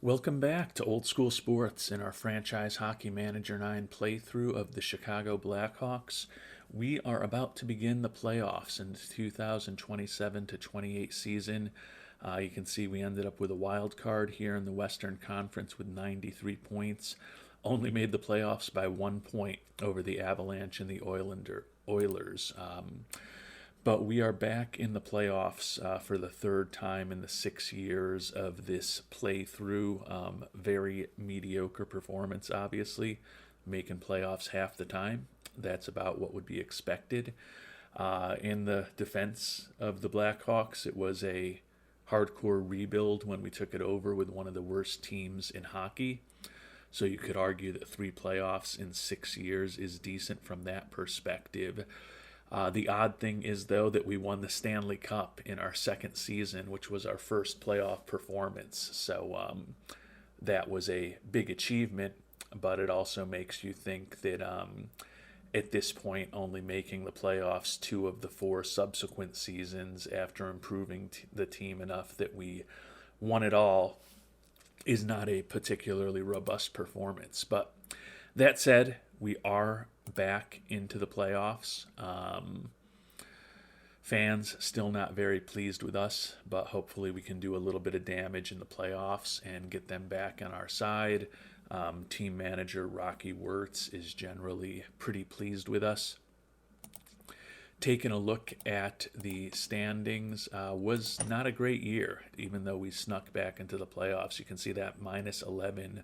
Welcome back to Old School Sports in our Franchise Hockey Manager 9 playthrough of the Chicago Blackhawks. We are about to begin the playoffs in the 2027 to 28 season. You can see we ended up with a wild card here in the Western Conference with 93 points. Only made the playoffs by 1 point over the Avalanche and the Oilers. But we are back in the playoffs for the third time in the 6 years of this playthrough. Very mediocre performance, obviously, making playoffs half the time. That's about what would be expected. In the defense of the Blackhawks, it was a hardcore rebuild when we took it over with one of the worst teams in hockey. So you could argue that 3 playoffs in 6 years is decent from that perspective. The odd thing is, though, that we won the Stanley Cup in our second season, which was our first playoff performance. So that was a big achievement, but it also makes you think that at this point, only making the playoffs 2 of the 4 subsequent seasons after improving the team enough that we won it all is not a particularly robust performance. But that said, we are back into the playoffs. Fans still not very pleased with us, but hopefully we can do a little bit of damage in the playoffs and get them back on our side. Team manager Rocky Wirtz is generally pretty pleased with us. Taking a look at the standings, was not a great year, even though we snuck back into the playoffs. You can see that minus 11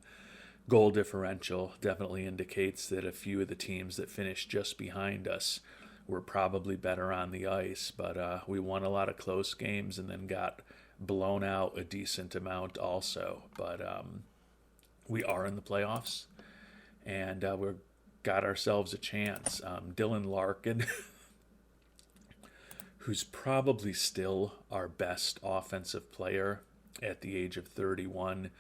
goal differential definitely indicates that a few of the teams that finished just behind us were probably better on the ice, but we won a lot of close games and then got blown out a decent amount also. But we are in the playoffs, and we've got ourselves a chance. Dylan Larkin, who's probably still our best offensive player at the age of 31,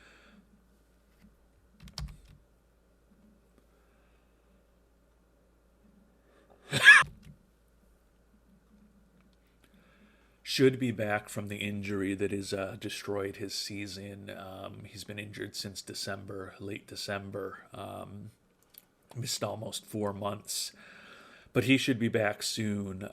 should be back from the injury that has destroyed his season. He's been injured since December, late December. Missed almost 4 months. But he should be back soon.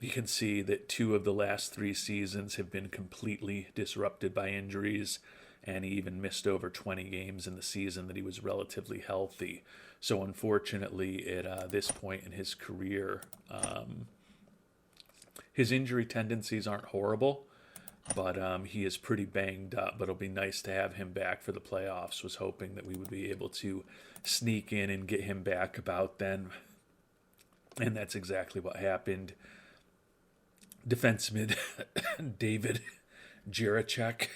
You can see that 2 of the last 3 seasons have been completely disrupted by injuries, and he even missed over 20 games in the season that he was relatively healthy. So unfortunately, at this point in his career, his injury tendencies aren't horrible, but he is pretty banged up. But it'll be nice to have him back for the playoffs. Was hoping that we would be able to sneak in and get him back about then. And that's exactly what happened. Defenseman David Jiricek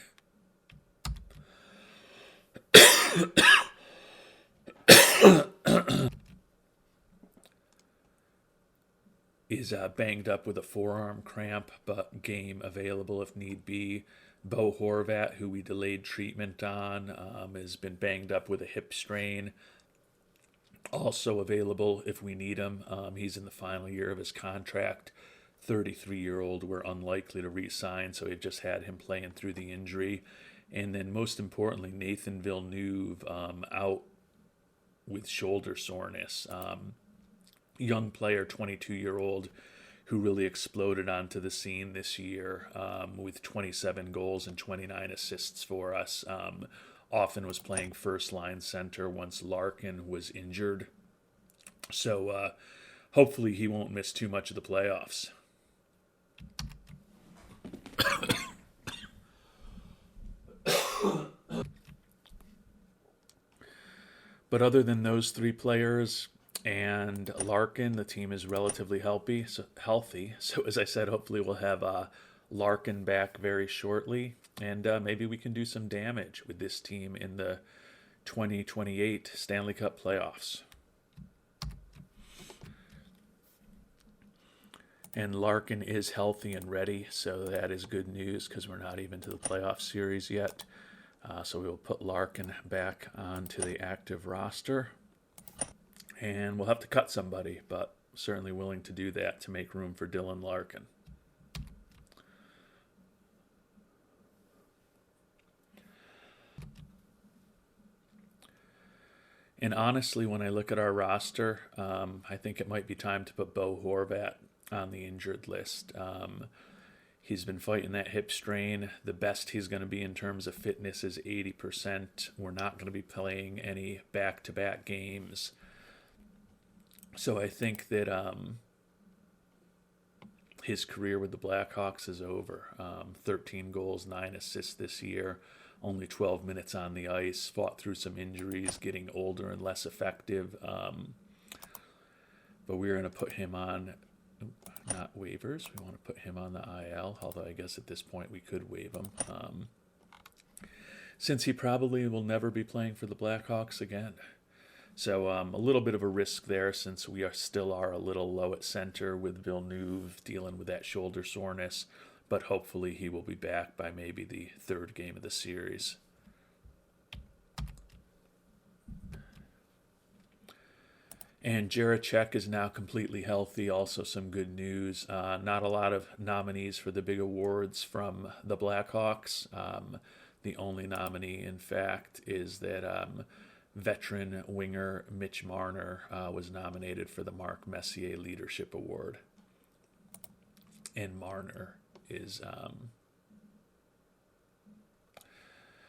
is banged up with a forearm cramp, but game available if need be. Bo Horvat, who we delayed treatment on, has been banged up with a hip strain. Also available if we need him. He's in the final year of his contract. 33-year-old, we're unlikely to re-sign, so we've just had him playing through the injury. And then most importantly, Nathan Villeneuve out with shoulder soreness. Young player, 22-year-old, who really exploded onto the scene this year with 27 goals and 29 assists for us. Often was playing first-line center once Larkin was injured. So hopefully he won't miss too much of the playoffs. But other than those 3 players and Larkin, the team is relatively healthy. So as I said, hopefully we'll have Larkin back very shortly, and maybe we can do some damage with this team in the 2028 Stanley Cup playoffs. And Larkin is healthy and ready, so that is good news because we're not even to the playoff series yet. So we will put Larkin back onto the active roster. And we'll have to cut somebody, but certainly willing to do that to make room for Dylan Larkin. And honestly, when I look at our roster, I think it might be time to put Bo Horvat on the injured list. He's been fighting that hip strain. The best he's going to be in terms of fitness is 80%. We're not going to be playing any back-to-back games. So I think that his career with the Blackhawks is over. 13 goals, 9 assists this year, only 12 minutes on the ice, fought through some injuries, getting older and less effective. But we're going to put him on, not waivers. We want to put him on the IL, although I guess at this point we could waive him. Since he probably will never be playing for the Blackhawks again. So a little bit of a risk there, since we still are a little low at center with Villeneuve dealing with that shoulder soreness. But hopefully he will be back by maybe the third game of the series. And Jaracek is now completely healthy. Also some good news. Not a lot of nominees for the big awards from the Blackhawks. The only nominee, in fact, is that veteran winger Mitch Marner was nominated for the Mark Messier Leadership Award. And Marner is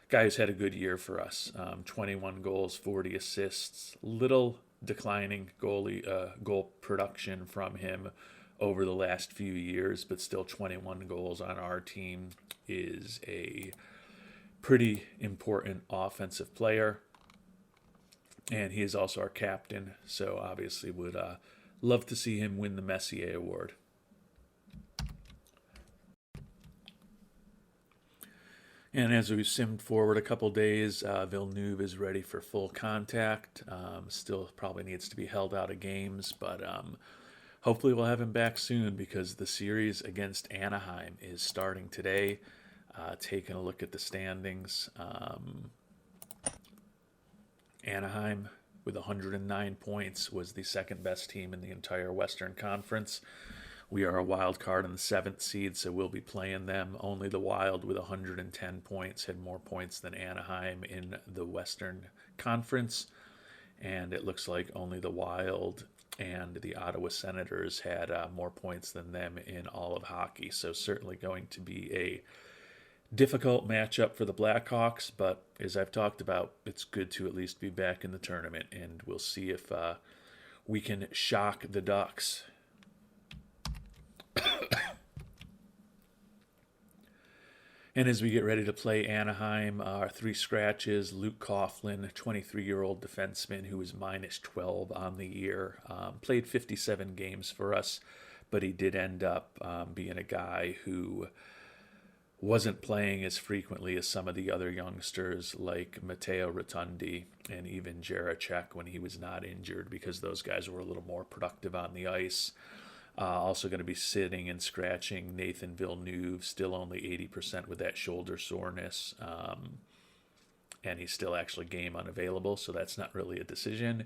guy who's had a good year for us. 21 goals, 40 assists. Little declining goal production from him over the last few years, but still 21 goals on our team is a pretty important offensive player. And he is also our captain, so obviously would love to see him win the Messier Award. And as we've simmed forward a couple days, Villeneuve is ready for full contact. Still probably needs to be held out of games, but hopefully we'll have him back soon, because the series against Anaheim is starting today. Taking a look at the standings, Anaheim with 109 points was the second best team in the entire Western Conference. We are a wild card in the 7th seed, so we'll be playing them. Only the Wild with 110 points had more points than Anaheim in the Western Conference. And it looks like only the Wild and the Ottawa Senators had more points than them in all of hockey. So certainly going to be a difficult matchup for the Blackhawks. But as I've talked about, it's good to at least be back in the tournament. And we'll see if we can shock the Ducks. And as we get ready to play Anaheim, our 3 scratches: Luke Coughlin, 23-year-old defenseman who is minus 12 on the year, played 57 games for us, but he did end up being a guy who wasn't playing as frequently as some of the other youngsters like Matteo Rotundi and even Jaracek when he was not injured, because those guys were a little more productive on the ice. Also going to be sitting and scratching Nathan Villeneuve, still only 80% with that shoulder soreness. And he's still actually game unavailable, so that's not really a decision.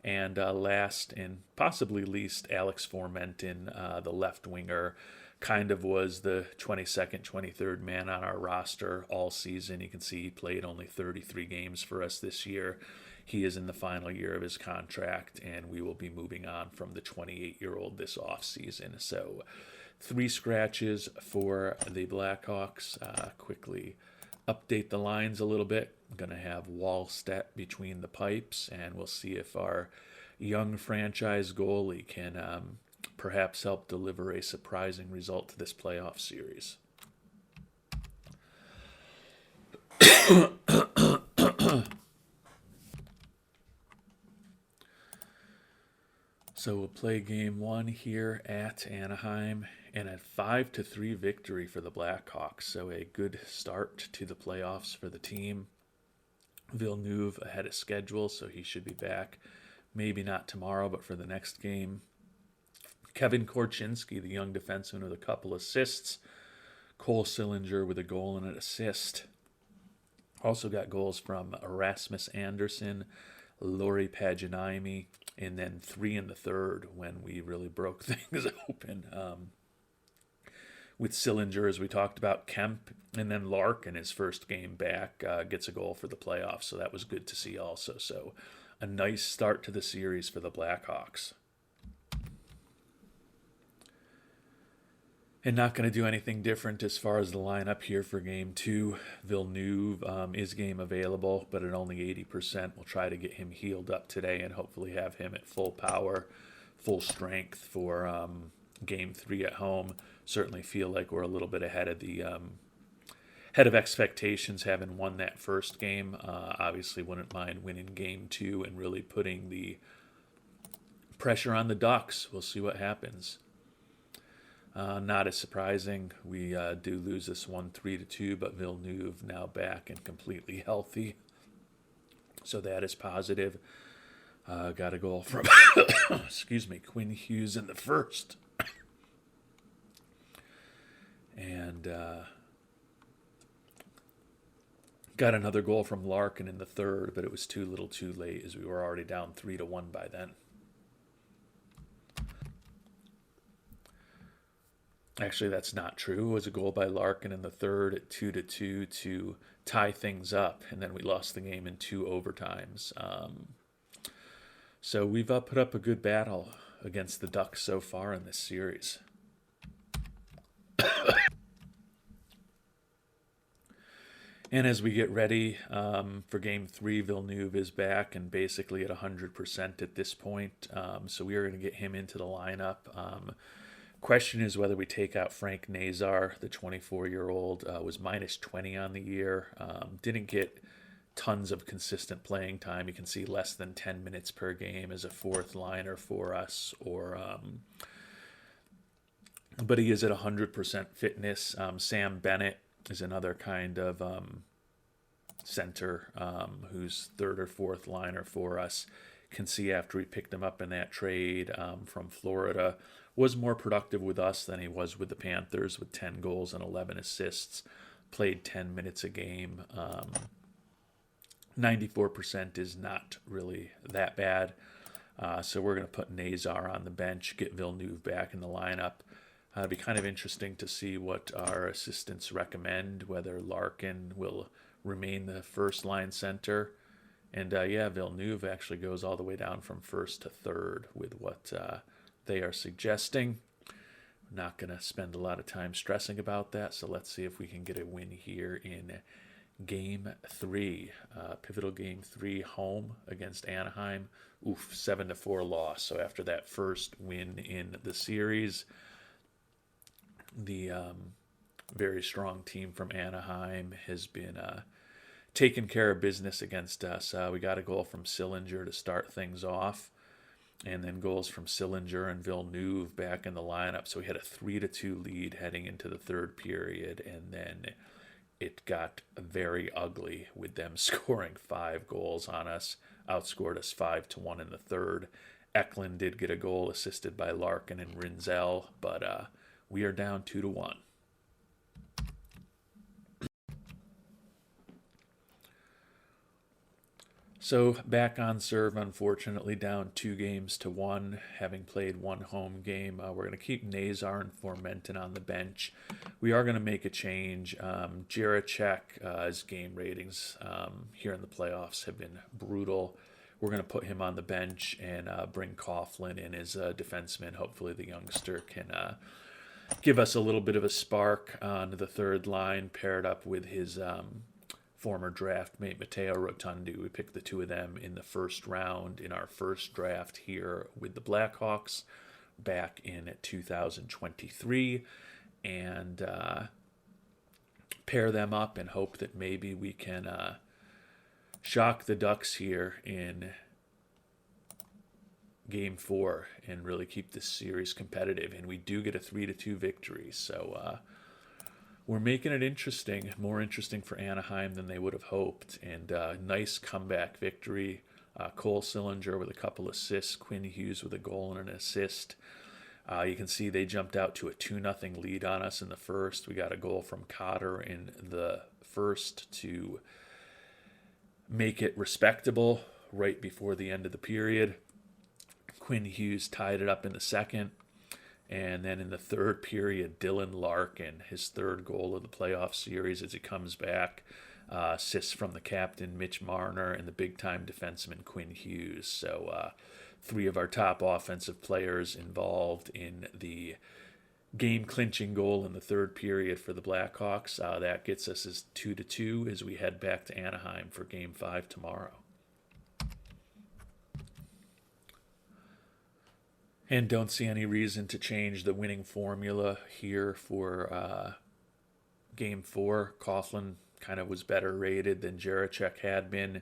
And last and possibly least, Alex Formenton, the left winger, kind of was the 22nd, 23rd man on our roster all season. You can see he played only 33 games for us this year. He is in the final year of his contract, and we will be moving on from the 28-year-old this offseason. So 3 scratches for the Blackhawks. Quickly update the lines a little bit. I'm going to have Wallstedt between the pipes, and we'll see if our young franchise goalie can perhaps help deliver a surprising result to this playoff series. So we'll play game 1 here at Anaheim, and a 5-3 victory for the Blackhawks. So a good start to the playoffs for the team. Villeneuve ahead of schedule, so he should be back. Maybe not tomorrow, but for the next game. Kevin Korchinski, the young defenseman, with a couple assists. Cole Sillinger with a goal and an assist. Also got goals from Erasmus Anderson, Lauri Paganaimi, and then 3 in the third when we really broke things open. With Sillinger, as we talked about, Kemp, and then Lark in his first game back gets a goal for the playoffs, so that was good to see also. So a nice start to the series for the Blackhawks. And not going to do anything different as far as the lineup here for Game 2. Villeneuve is game available, but at only 80%. We'll try to get him healed up today and hopefully have him at full power, full strength for Game 3 at home. Certainly feel like we're a little bit ahead of the head of expectations, having won that first game. Obviously wouldn't mind winning Game 2 and really putting the pressure on the Ducks. We'll see what happens. Not as surprising. We do lose this one 3-2, but Villeneuve now back and completely healthy. So that is positive. Got a goal from, excuse me, Quinn Hughes in the first. And got another goal from Larkin in the third, but it was too little too late as we were already down 3-1 by then. Actually, that's not true. It was a goal by Larkin in the third at 2-2 to tie things up, and then we lost the game in 2 overtimes. So we've put up a good battle against the Ducks so far in this series. And as we get ready for Game 3, Villeneuve is back and basically at 100% at this point. So we are going to get him into the lineup. Question is whether we take out Frank Nazar, the 24-year-old, was minus 20 on the year. Didn't get tons of consistent playing time. You can see less than 10 minutes per game as a fourth liner for us. But he is at 100% fitness. Sam Bennett is another kind of center who's third or fourth liner for us. Can see after we picked him up in that trade from Florida, was more productive with us than he was with the Panthers, with 10 goals and 11 assists, played 10 minutes a game. 94% is not really that bad. So we're going to put Nazar on the bench, get Villeneuve back in the lineup. It'd be kind of interesting to see what our assistants recommend, whether Larkin will remain the first line center. And yeah, Villeneuve actually goes all the way down from first to third with what they are suggesting. I'm not going to spend a lot of time stressing about that, so let's see if we can get a win here in Game 3. Pivotal Game 3 home against Anaheim. 7-4 loss. So after that first win in the series, the very strong team from Anaheim has been taking care of business against us. We got a goal from Sillinger to start things off, and then goals from Sillinger and Villeneuve back in the lineup. So we had a 3-2 lead heading into the third period, and then it got very ugly with them scoring 5 goals on us, outscored us 5-1 in the third. Eklund did get a goal assisted by Larkin and Rinzel, but we are down 2-1. So back on serve, unfortunately, down 2-1, having played 1 home game. We're going to keep Nazar and Formenton on the bench. We are going to make a change. Jiricek's game ratings here in the playoffs have been brutal. We're going to put him on the bench and bring Coughlin in as a defenseman. Hopefully the youngster can give us a little bit of a spark on the third line, paired up with his former draft mate Matteo Rotundi. We picked the two of them in the first round in our first draft here with the Blackhawks back in 2023, and pair them up and hope that maybe we can shock the Ducks here in Game 4 and really keep this series competitive. And we do get a 3-2 victory, so we're making it interesting, more interesting for Anaheim than they would have hoped. And nice comeback victory. Cole Sillinger with a couple assists, Quinn Hughes with a goal and an assist. You can see they jumped out to a 2-0 lead on us in the first. We got a goal from Cotter in the first to make it respectable right before the end of the period. Quinn Hughes tied it up in the second. And then in the third period, Dylan Larkin, his third goal of the playoff series as he comes back. assists from the captain, Mitch Marner, and the big-time defenseman, Quinn Hughes. So three of our top offensive players involved in the game-clinching goal in the third period for the Blackhawks. That gets us as 2-2 as we head back to Anaheim for Game 5 tomorrow. And don't see any reason to change the winning formula here for Game 4. Coughlin kind of was better rated than Jaracek had been.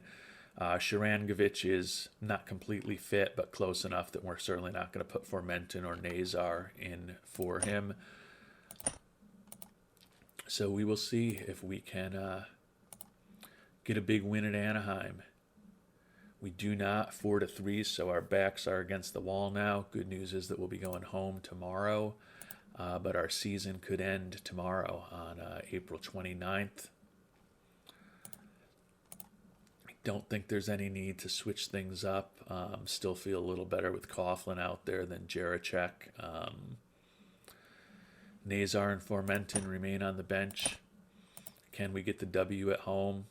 Sharangovich is not completely fit, but close enough that we're certainly not going to put Formenton or Nazar in for him. So we will see if we can get a big win at Anaheim. We do not, 4-3, so our backs are against the wall now. Good news is that we'll be going home tomorrow, but our season could end tomorrow on April 29th. Don't think there's any need to switch things up. Still feel a little better with Coughlin out there than Jaracek. Nazar and Formenton remain on the bench. Can we get the W at home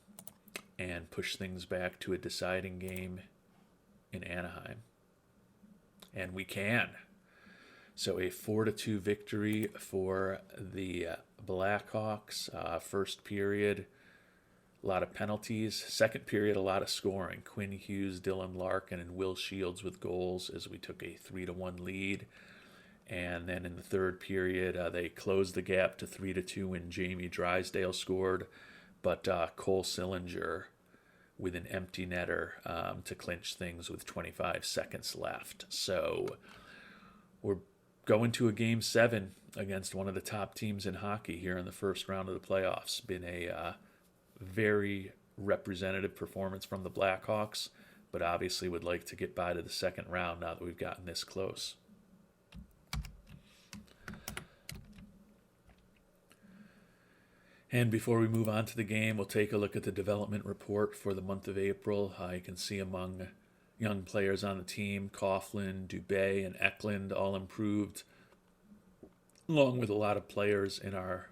and push things back to a deciding game in Anaheim? And we can. So a 4-2 victory for the Blackhawks. First period, a lot of penalties. Second period, a lot of scoring. Quinn Hughes, Dylan Larkin, and Will Shields with goals as we took a 3-1 lead. And then in the third period, they closed the gap to 3-2 when Jamie Drysdale scored. But Cole Sillinger with an empty netter to clinch things with 25 seconds left. So we're going to a Game 7 against one of the top teams in hockey here in the first round of the playoffs. Been a very representative performance from the Blackhawks, but obviously would like to get by to the second round now that we've gotten this close. And before we move on to the game, we'll take a look at the development report for the month of April. You can see among young players on the team, Coughlin, Dubé, and Eklund all improved, along with a lot of players in our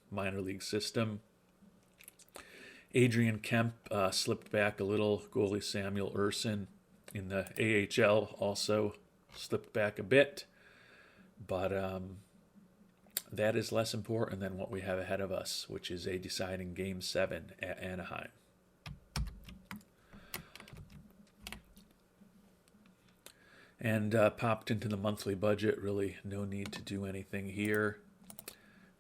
minor league system. Adrian Kemp slipped back a little. Goalie Samuel Urson in the AHL also slipped back a bit. But that is less important than what we have ahead of us, which is a deciding Game 7 at Anaheim. And popped into the monthly budget. Really no need to do anything here.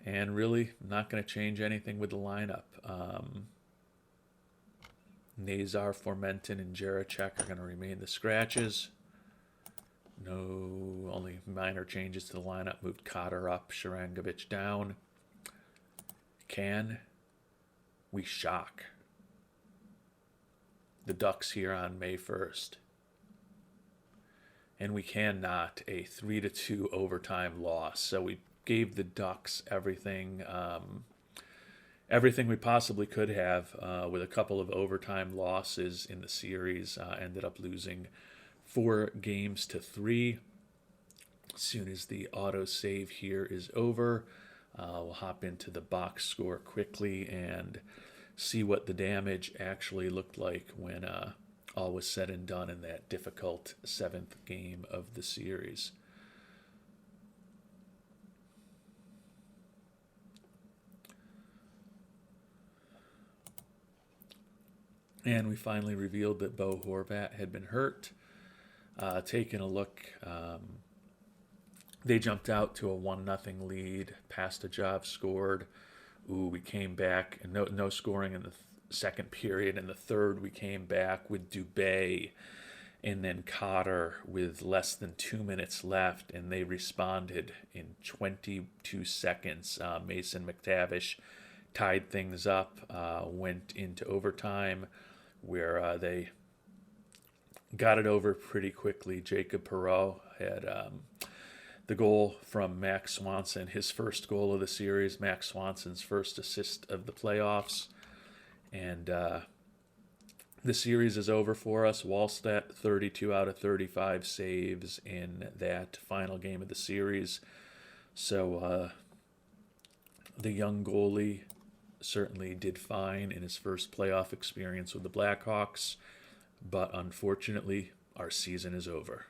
And really not going to change anything with the lineup. Nazar, Formenton, and Jaracek are going to remain the scratches. No, only minor changes to the lineup. Moved Cotter up, Sharangovich down. Can we shock the Ducks here on May 1st? And we cannot. A 3-2 overtime loss. So we gave the Ducks everything we possibly could have with a couple of overtime losses in the series. Ended up losing 4-3. As soon as the auto save here is over, we'll hop into the box score quickly and see what the damage actually looked like when all was said and done in that difficult 7th game of the series. And we finally revealed that Bo Horvat had been hurt. Taking a look, they jumped out to a 1-0 lead. Pastajov scored. We came back, and no scoring in the second period. In the third, we came back with Dubé and then Cotter with less than 2 minutes left, and they responded in 22 seconds. Mason McTavish tied things up, went into overtime, where they got it over pretty quickly. Jacob Perreault had the goal from Max Swanson, his first goal of the series, Max Swanson's first assist of the playoffs. And the series is over for us. Wallstedt, 32 out of 35 saves in that final game of the series. So the young goalie certainly did fine in his first playoff experience with the Blackhawks, but unfortunately, our season is over.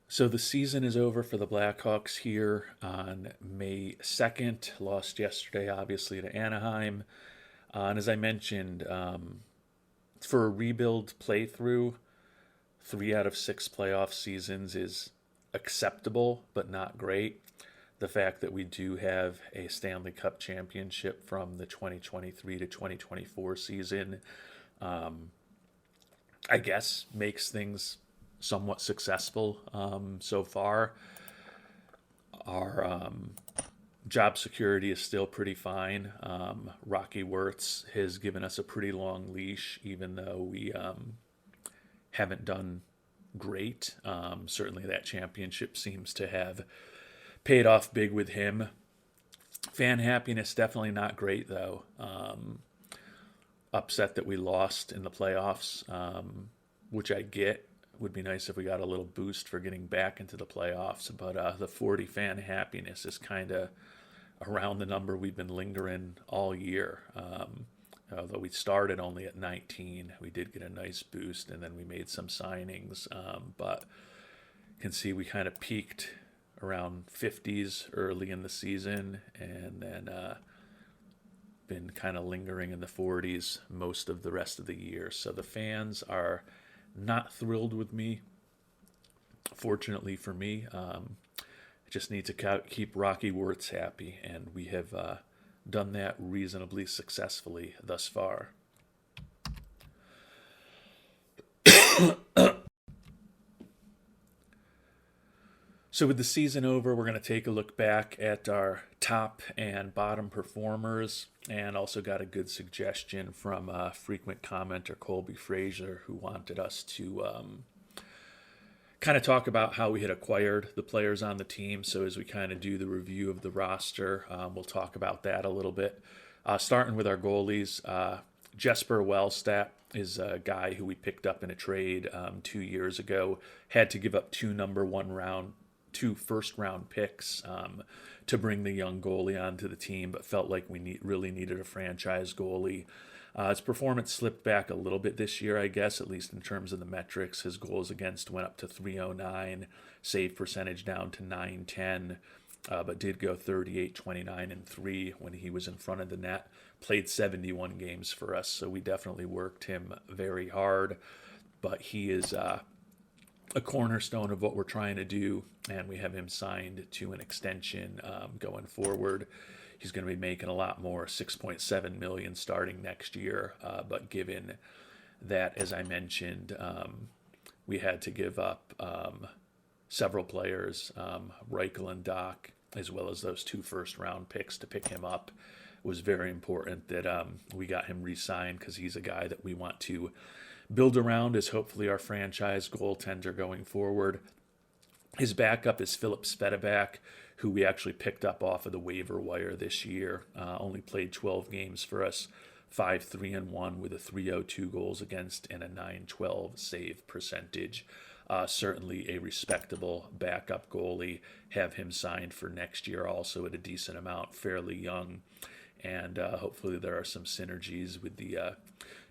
So the season is over for the Blackhawks here on May 2nd. Lost yesterday, obviously, to Anaheim. And as I mentioned, for a rebuild playthrough, 3 out of 6 playoff seasons is acceptable, but not great. The fact that we do have a Stanley Cup championship from the 2023 to 2024 season, I guess, makes things somewhat successful so far. Our job security is still pretty fine. Rocky Wirtz has given us a pretty long leash, even though we haven't done great. Certainly, that championship seems to have paid off big with him. Fan happiness definitely not great though. Upset that we lost in the playoffs, which I get. Would be nice if we got a little boost for getting back into the playoffs, but the 40 fan happiness is kind of around the number we've been lingering all year. Although we started only at 19, we did get a nice boost, and then we made some signings. But you can see we kind of peaked around 50s early in the season, and then been kind of lingering in the 40s most of the rest of the year. So the fans are not thrilled with me. Fortunately for me, I just need to keep Rocky Wirtz happy, and we have done that reasonably successfully thus far. So with the season over, we're going to take a look back at our top and bottom performers, and also got a good suggestion from a frequent commenter, Colby Fraser, who wanted us to kind of talk about how we had acquired the players on the team. So as we kind of do the review of the roster, we'll talk about that a little bit. Starting with our goalies, Jesper Wellstat is a guy who we picked up in a trade 2 years ago. Had to give up two first-round picks to bring the young goalie onto the team, but felt like we really needed a franchise goalie. His performance slipped back a little bit this year, I guess, at least in terms of the metrics. His goals against went up to .309, save percentage down to .910, but did go 38, 29, and 3 when he was in front of the net. Played 71 games for us, so we definitely worked him very hard, but he is a cornerstone of what we're trying to do, and we have him signed to an extension going forward. He's going to be making a lot more, $6.7 million starting next year, but given that, as I mentioned, we had to give up several players, Reichel and Doc, as well as those 2 first-round picks to pick him up. It was very important that we got him re-signed, because he's a guy that we want to build around as hopefully our franchise goaltender going forward. His backup is Philip Spetaback, who we actually picked up off of the waiver wire this year. Only played 12 games for us, 5-3-1 with a .302 goals against and a .912 save percentage. Certainly a respectable backup goalie. Have him signed for next year also at a decent amount, fairly young. And hopefully there are some synergies with the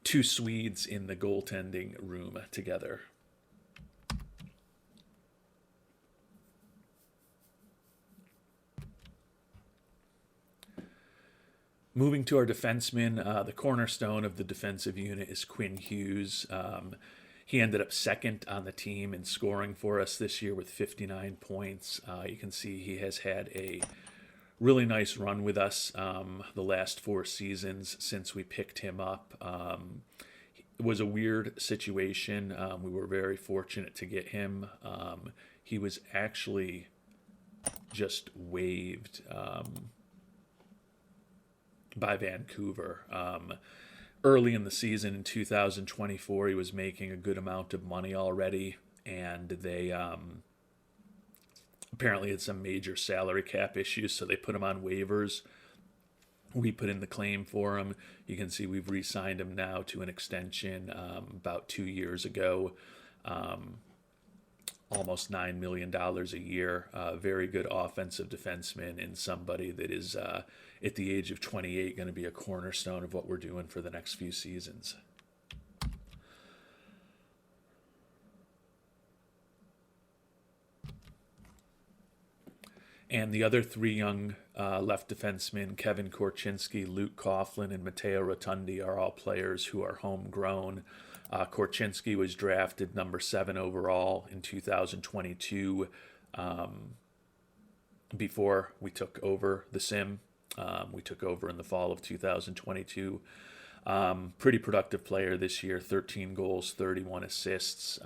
2 Swedes in the goaltending room together. Moving to our defensemen, the cornerstone of the defensive unit is Quinn Hughes. He ended up second on the team in scoring for us this year with 59 points. You can see he has had a really nice run with us the last 4 seasons since we picked him up. It was a weird situation. We were very fortunate to get him. He was actually just waived by Vancouver. Early in the season in 2024, he was making a good amount of money already, and they apparently had some major salary cap issues, so they put him on waivers. We put in the claim for him. You can see we've re-signed him now to an extension about 2 years ago. almost $9 million a year. Very good offensive defenseman and somebody that is, at the age of 28, going to be a cornerstone of what we're doing for the next few seasons. And the other three young left defensemen, Kevin Korchinski, Luke Coughlin, and Matteo Rotundi, are all players who are homegrown. Korchinski was drafted number 7 overall in 2022 before we took over the sim. We took over in the fall of 2022. Pretty productive player this year, 13 goals, 31 assists.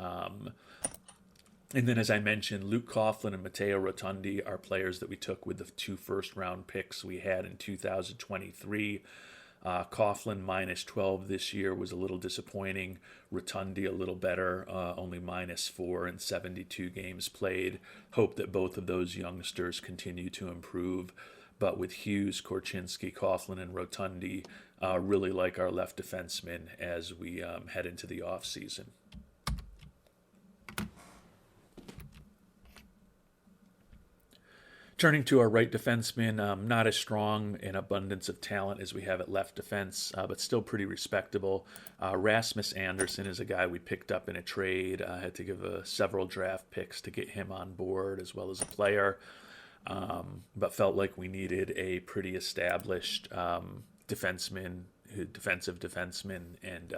And then, as I mentioned, Luke Coughlin and Matteo Rotundi are players that we took with the 2 first-round picks we had in 2023. Coughlin minus 12 this year was a little disappointing. Rotundi a little better, only minus 4 in 72 games played. Hope that both of those youngsters continue to improve. But with Hughes, Korchinski, Coughlin, and Rotundi, really like our left defensemen as we head into the offseason. Turning to our right defenseman, not as strong in abundance of talent as we have at left defense, but still pretty respectable. Rasmus Anderson is a guy we picked up in a trade. I had to give several draft picks to get him on board as well as a player, but felt like we needed a pretty established defensive defenseman, and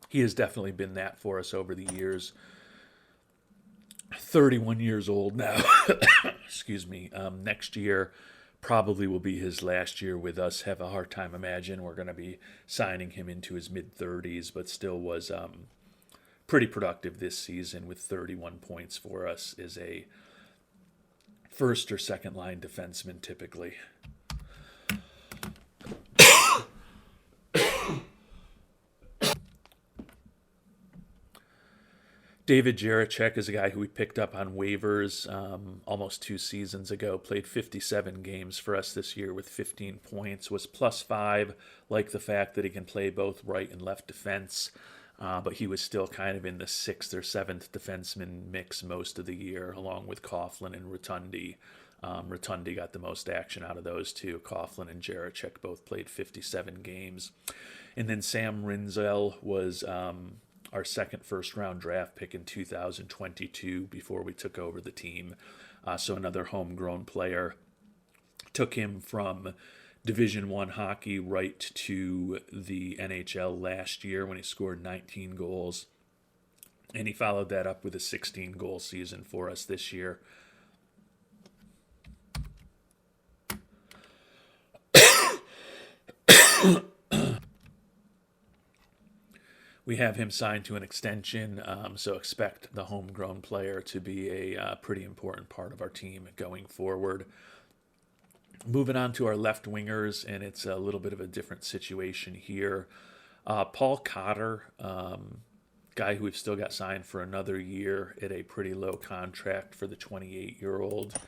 he has definitely been that for us over the years. 31 years old now. Excuse me. Next year probably will be his last year with us. Have a hard time imagining we're going to be signing him into his mid-30s, but still was pretty productive this season with 31 points for us as a first or second line defenseman typically. David Jaracek is a guy who we picked up on waivers almost 2 seasons ago. Played 57 games for us this year with 15 points. Was +5. Like the fact that he can play both right and left defense. But he was still kind of in the 6th or 7th defenseman mix most of the year, along with Coughlin and Rotundi. Rotundi got the most action out of those two. Coughlin and Jaracek both played 57 games. And then Sam Rinzel was our second first-round draft pick in 2022 before we took over the team. So another homegrown player. Took him from Division I hockey right to the NHL last year when he scored 19 goals. And he followed that up with a 16-goal season for us this year. We have him signed to an extension, so expect the homegrown player to be a pretty important part of our team going forward. Moving on to our left wingers, and it's a little bit of a different situation here. Paul Cotter, guy who we've still got signed for another year at a pretty low contract for the 28-year-old.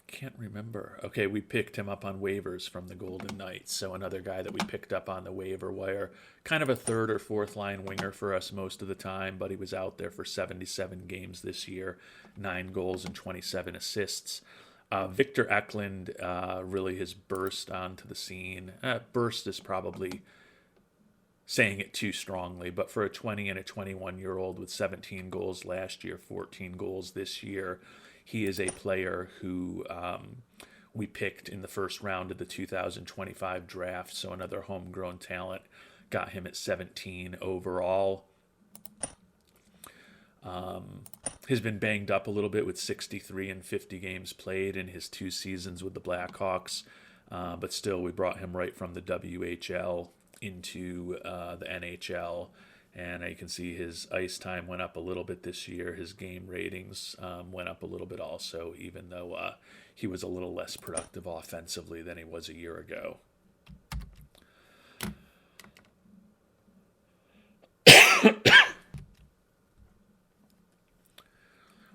Can't remember. Okay, we picked him up on waivers from the Golden Knights, so another guy that we picked up on the waiver wire. Kind of a third or fourth line winger for us most of the time, but he was out there for 77 games this year, 9 goals and 27 assists. Victor Eklund really has burst onto the scene. Burst is probably saying it too strongly, but for a 20 and a 21-year-old with 17 goals last year, 14 goals this year, he is a player who we picked in the first round of the 2025 draft, so another homegrown talent. Got him at 17 overall. Has been banged up a little bit with 63 and 50 games played in his 2 seasons with the Blackhawks, but still we brought him right from the WHL into the NHL. And you can see his ice time went up a little bit this year. His game ratings went up a little bit also, even though he was a little less productive offensively than he was a year ago.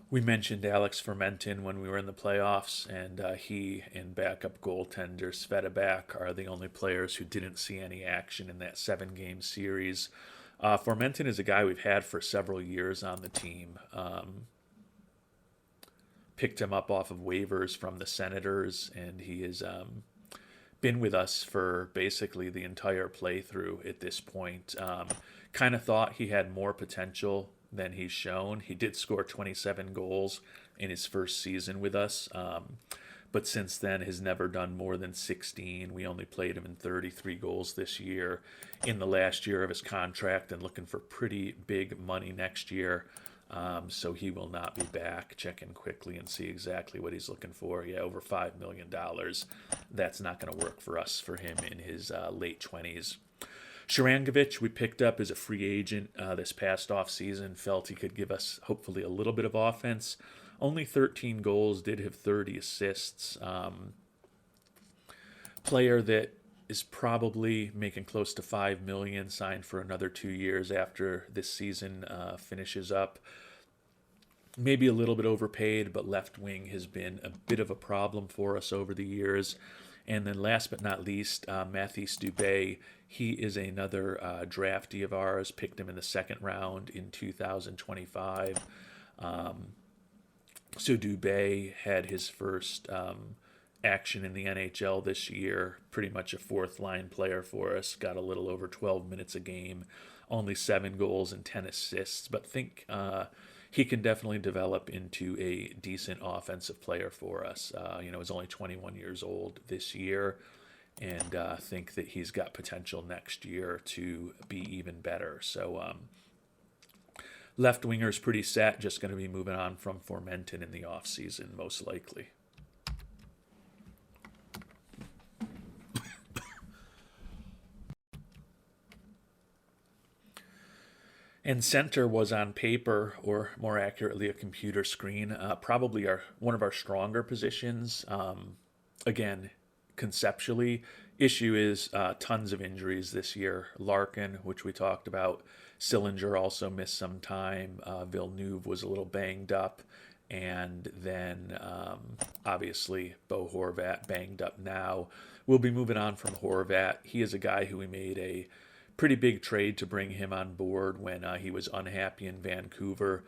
We mentioned Alex Fermenton when we were in the playoffs, and he and backup goaltender Svedabak are the only players who didn't see any action in that 7-game series. Formenton is a guy we've had for several years on the team. Picked him up off of waivers from the Senators, and he has been with us for basically the entire playthrough at this point. Kind of thought he had more potential than he's shown. He did score 27 goals in his first season with us, but since then has never done more than 16. We only played him in 33 goals this year in the last year of his contract, and looking for pretty big money next year. So he will not be back. Check in quickly and see exactly what he's looking for. Yeah, over $5 million. That's not going to work for us for him in his late 20s. Sharangovich, we picked up as a free agent this past offseason. Felt he could give us hopefully a little bit of offense. Only 13 goals, did have 30 assists. Player that is probably making close to $5 million, signed for another 2 years after this season finishes up. Maybe a little bit overpaid, but left wing has been a bit of a problem for us over the years. And then last but not least, Mathis Dubé. He is another draftee of ours. Picked him in the second round in 2025. So Dubé had his first action in the NHL this year. Pretty much a fourth line player for us. Got a little over 12 minutes a game. Only 7 goals and 10 assists. But think he can definitely develop into a decent offensive player for us. He's only 21 years old this year, and think that he's got potential next year to be even better. So left winger's pretty set, just going to be moving on from Formenton in the offseason, most likely. And center was on paper, or more accurately, a computer screen. Probably one of our stronger positions. Again, conceptually, issue is tons of injuries this year. Larkin, which we talked about. Sillinger also missed some time. Villeneuve was a little banged up. And then, obviously, Bo Horvat banged up now. We'll be moving on from Horvat. He is a guy who we made a pretty big trade to bring him on board when he was unhappy in Vancouver.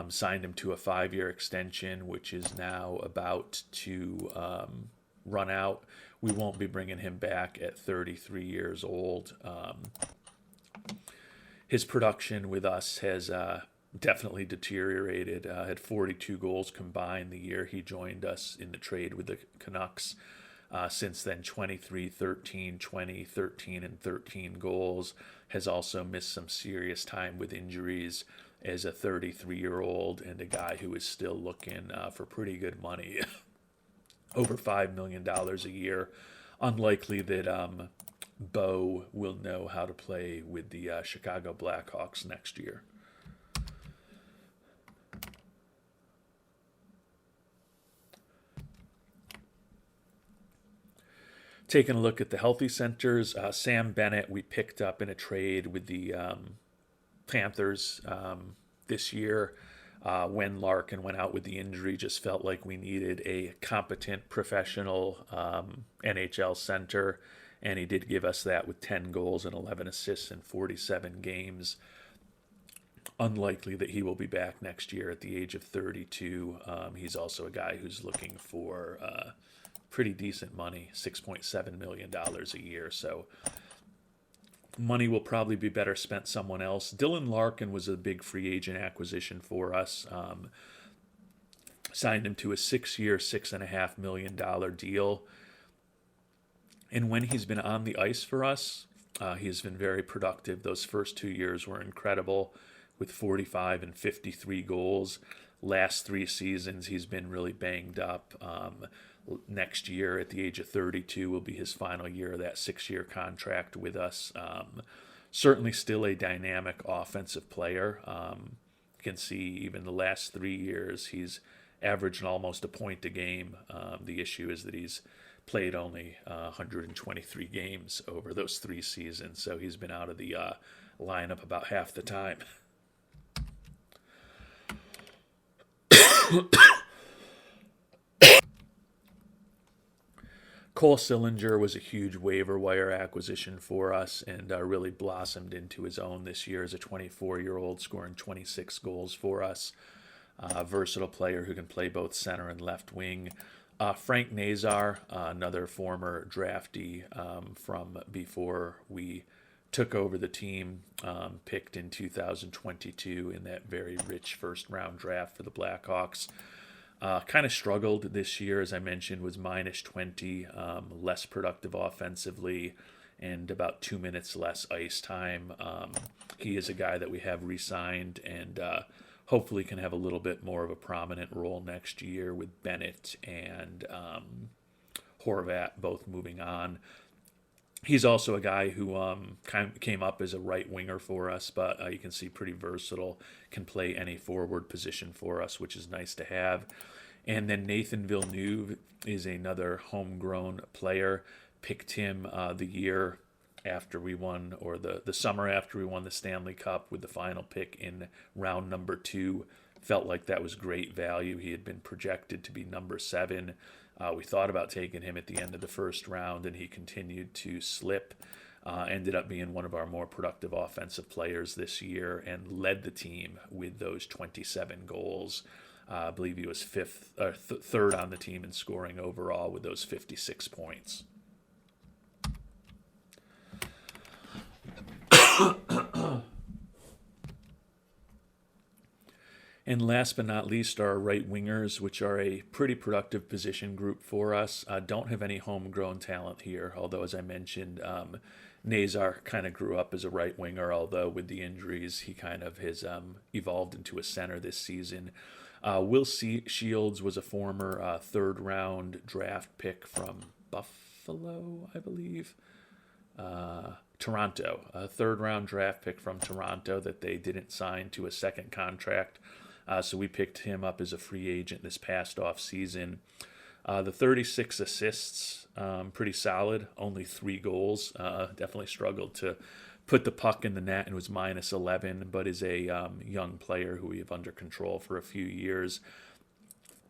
Signed him to a 5-year extension, which is now about to run out. We won't be bringing him back at 33 years old. His production with us has definitely deteriorated. Had 42 goals combined the year he joined us in the trade with the Canucks. Since then, 23, 13, 20, 13, and 13 goals. Has also missed some serious time with injuries as a 33-year-old and a guy who is still looking for pretty good money. Over $5 million a year. Unlikely that Bo will know how to play with the Chicago Blackhawks next year. Taking a look at the healthy centers, Sam Bennett we picked up in a trade with the Panthers this year. When Larkin went out with the injury, just felt like we needed a competent professional NHL center, and he did give us that with 10 goals and 11 assists in 47 games. Unlikely that he will be back next year at the age of 32. He's also a guy who's looking for pretty decent money, $6.7 million a year. So money will probably be better spent somewhere else. Dylan Larkin was a big free agent acquisition for us. Signed him to a 6-year, $6.5 million deal. And when he's been on the ice for us, he's been very productive. Those first 2 years were incredible with 45 and 53 goals. Last 3 seasons, he's been really banged up. Next year, at the age of 32, will be his final year of that 6-year contract with us. Certainly still a dynamic offensive player. You can see even the last 3 years, he's averaging almost a point a game. The issue is that he's played only 123 games over those 3 seasons, so he's been out of the lineup about half the time. Cole Sillinger was a huge waiver wire acquisition for us and really blossomed into his own this year as a 24-year-old, scoring 26 goals for us. Versatile player who can play both center and left wing. Frank Nazar, another former draftee from before we took over the team, picked in 2022 in that very rich first round draft for the Blackhawks. Kind of struggled this year, as I mentioned, was minus 20, less productive offensively, and about 2 minutes less ice time. He is a guy that we have re-signed and hopefully can have a little bit more of a prominent role next year with Bennett and Horvat both moving on. He's also a guy who kind of came up as a right winger for us, but you can see pretty versatile, can play any forward position for us, which is nice to have. And then Nathan Villeneuve is another homegrown player. Picked him the year after we won, or the summer after we won the Stanley Cup with the final pick in round number 2. Felt like that was great value. He had been projected to be number 7. We thought about taking him at the end of the first round, and he continued to slip. Ended up being one of our more productive offensive players this year and led the team with those 27 goals. I believe he was third on the team in scoring overall with those 56 points. And last but not least, our right wingers, which are a pretty productive position group for us. Don't have any homegrown talent here, although, as I mentioned, Nazar kind of grew up as a right winger, although with the injuries, he kind of has evolved into a center this season. Will Shields was a former third-round draft pick from Buffalo, I believe. Toronto, a third-round draft pick from Toronto that they didn't sign to a second contract. So we picked him up as a free agent this past off season. The 36 assists, pretty solid. Only 3 goals. Definitely struggled to put the puck in the net and was minus 11, but is a young player who we have under control for a few years.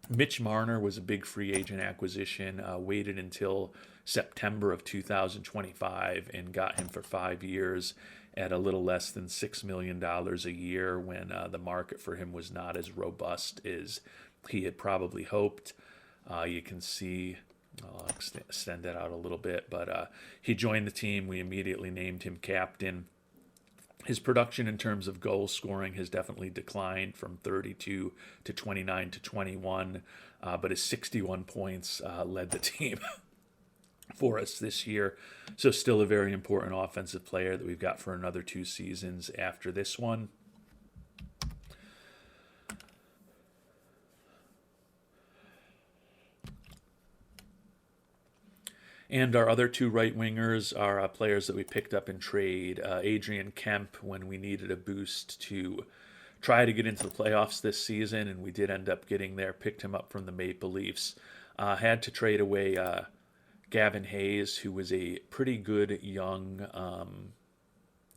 Mitch Marner was a big free agent acquisition. Waited until September of 2025 and got him for 5 years at a little less than $6 million a year when the market for him was not as robust as he had probably hoped. You can see, I'll extend that out a little bit, but he joined the team. We immediately named him captain. His production in terms of goal scoring has definitely declined from 32 to 29 to 21, but his 61 points led the team for us this year. So still a very important offensive player that we've got for another 2 seasons after this one. And our other 2 right wingers are players that we picked up in trade. Adrian Kemp, when we needed a boost to try to get into the playoffs this season, and we did end up getting there, picked him up from the Maple Leafs. Had to trade away Gavin Hayes, who was a pretty good young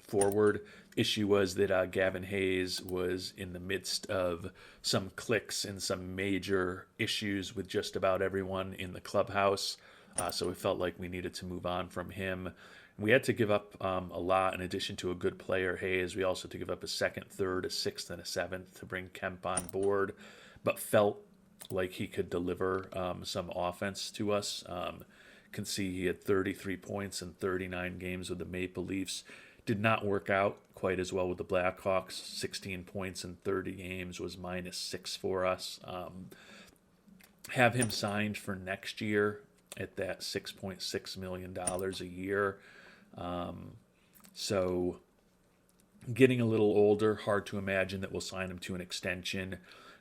forward. Issue was that Gavin Hayes was in the midst of some cliques and some major issues with just about everyone in the clubhouse. So we felt like we needed to move on from him. We had to give up a lot in addition to a good player, Hayes. We also had to give up a second, third, a sixth, and a seventh to bring Kemp on board, but felt like he could deliver some offense to us. Can see he had 33 points in 39 games with the Maple Leafs. Did not work out quite as well with the Blackhawks. 16 points in 30 games was minus 6 for us. Have him signed for next year at that $6.6 million a year. So getting a little older, hard to imagine that we'll sign him to an extension,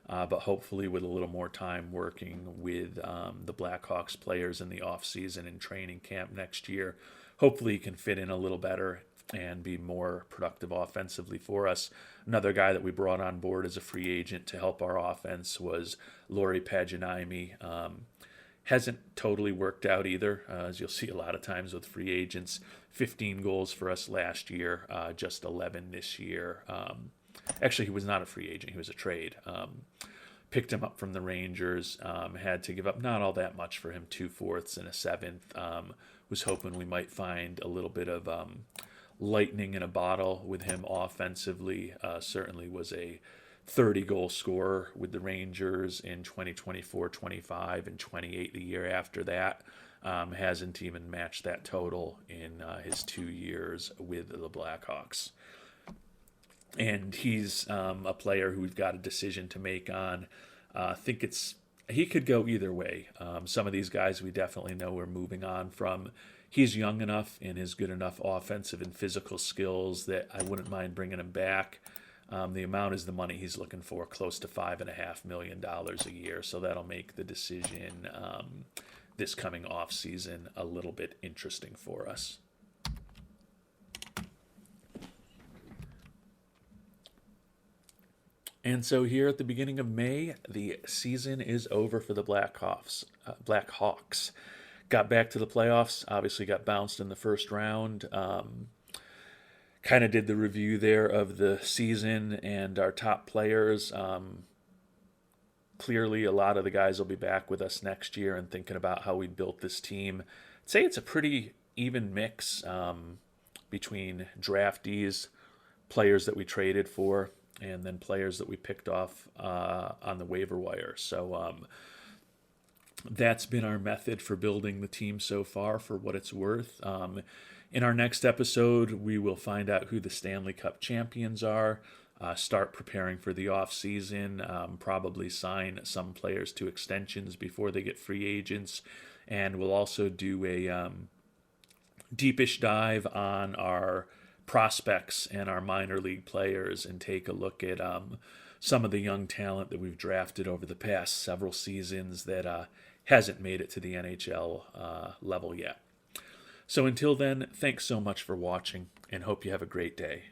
but hopefully with a little more time working with the Blackhawks players in the offseason and training camp next year, hopefully he can fit in a little better and be more productive offensively for us. Another guy that we brought on board as a free agent to help our offense was Lauri Paganaimi. Hasn't totally worked out either, as you'll see a lot of times with free agents. 15 goals for us last year, just 11 this year. Actually, he was not a free agent. He was a trade. picked him up from the Rangers. Had to give up not all that much for him, 2/4 and a seventh. Was hoping we might find a little bit of lightning in a bottle with him offensively. Certainly was a 30-goal scorer with the Rangers in 2024-25 and 28 the year after that. Hasn't even matched that total in his 2 years with the Blackhawks. And he's a player who we've got a decision to make on. I think he could go either way. Some of these guys we definitely know we're moving on from. He's young enough and has good enough offensive and physical skills that I wouldn't mind bringing him back. The amount is the money he's looking for, close to $5.5 million a year. So that'll make the decision this coming off season a little bit interesting for us. And so here at the beginning of May, the season is over for the Blackhawks. Got back to the playoffs, obviously got bounced in the first round. Kind of did the review there of the season and our top players. Clearly, a lot of the guys will be back with us next year and thinking about how we built this team. I'd say it's a pretty even mix between draftees, players that we traded for, and then players that we picked off on the waiver wire. So that's been our method for building the team so far, for what it's worth. In our next episode, we will find out who the Stanley Cup champions are, start preparing for the offseason, probably sign some players to extensions before they get free agents, and we'll also do a deepish dive on our prospects and our minor league players and take a look at some of the young talent that we've drafted over the past several seasons that hasn't made it to the NHL level yet. So until then, thanks so much for watching and hope you have a great day.